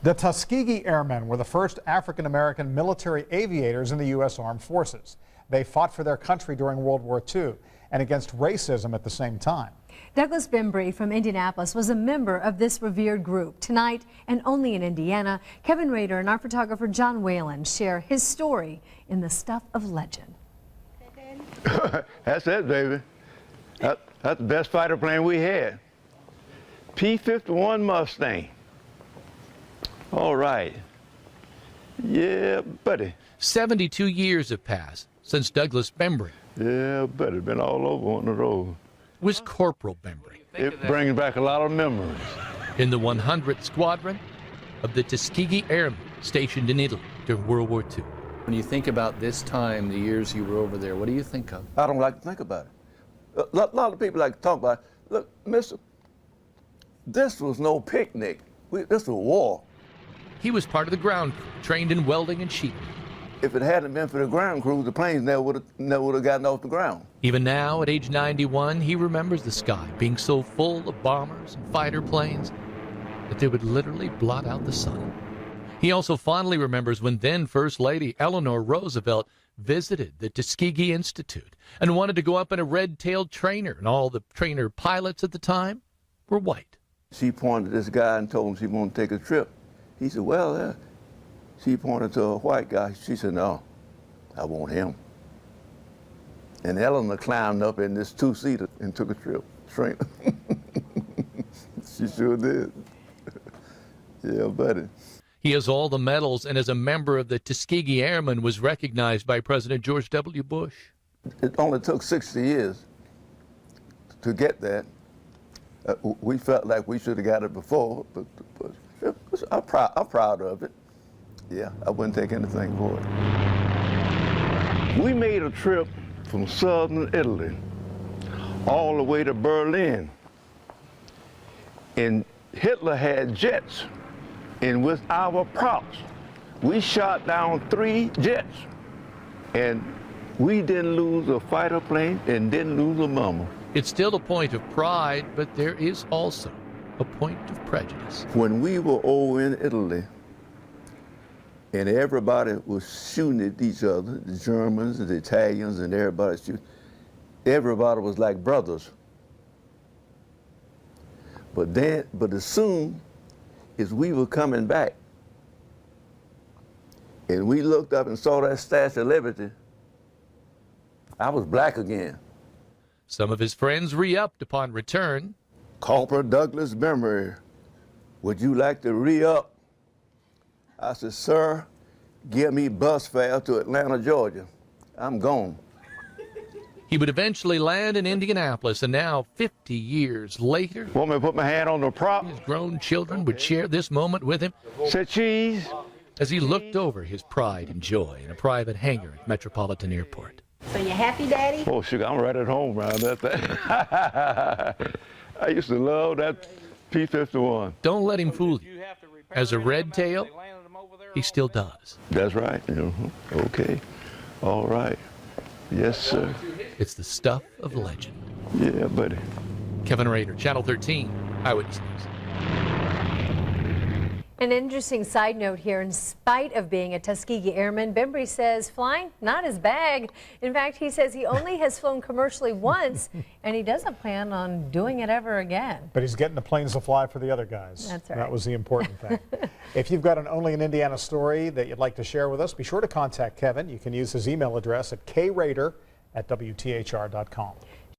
The Tuskegee Airmen were the first African-American military aviators in the U.S. Armed Forces. They fought for their country during World War II and against racism at the same time. Douglas Bembry from Indianapolis was a member of this revered group. Tonight, and only in Indiana, Kevin Rader and our photographer John Whalen share his story in the Stuff of Legend. That's it, baby. That's the best fighter plane we had. P-51 Mustang. All right. Yeah, buddy. 72 years have passed since Douglas Bembry. Yeah, buddy. Been all over on the road. Was Corporal Bembry. It brings back a lot of memories. In the 100th Squadron of the Tuskegee Airmen stationed in Italy during World War II. When you think about this time, the years you were over there, what do you think of? I don't like to think about it. A lot of people like to talk about it. Look, mister, this was no picnic. This was war. He was part of the ground crew, trained in welding and sheeting. If it hadn't been for the ground crew, the planes never would have gotten off the ground. Even now, at age 91, he remembers the sky being so full of bombers and fighter planes that they would literally blot out the sun. He also fondly remembers when then First Lady Eleanor Roosevelt visited the Tuskegee Institute and wanted to go up in a red-tailed trainer, and all the trainer pilots at the time were white. She pointed to this guy and told him she wanted to take a trip. He said, well, she pointed to a white guy. She said, no, I want him. And Eleanor climbed up in this two-seater and took a trip, trainer. She sure did. Yeah, buddy. He has all the medals, and as a member of the Tuskegee Airmen was recognized by President George W. Bush. It only took 60 years to get that. We felt like we should have got it before, but I'm proud of it. Yeah, I wouldn't take anything for it. We made a trip from southern Italy all the way to Berlin. And Hitler had jets. And with our props, we shot down 3 jets. And we didn't lose a fighter plane and didn't lose a bomber. It's still a point of pride, but there is also a point of prejudice. When we were over in Italy, and everybody was shooting at each other, the Germans and the Italians and everybody shooting, everybody was like brothers. But as soon as we were coming back, and we looked up and saw that Statue of Liberty, I was black again. Some of his friends re-upped upon return. Corporal Douglas Bembry, would you like to re-up? I said, sir, give me bus fare to Atlanta, Georgia. I'm gone. He would eventually land in Indianapolis, and now, 50 years later, Want me to put my hand on the prop? his grown children would share this moment with him Say cheese. as he looked over his pride and joy in a private hangar at Metropolitan Airport. So you happy, Daddy? Oh, sugar, I'm right at home around that thing. I used to love that P-51. Don't let him fool you. As a red tail, he still does. That's right. Okay. All right. Yes, sir. It's the stuff of legend. Yeah, buddy. Kevin Rader, Channel 13, Eyewitness News. An interesting side note here, in spite of being a Tuskegee Airman, Bembry says flying, not his bag. In fact, he says he only has flown commercially once, and he doesn't plan on doing it ever again. But he's getting the planes to fly for the other guys. That's right. That was the important thing. If you've got an Only in Indiana story that you'd like to share with us, be sure to contact Kevin. You can use his email address at krader@wthr.com.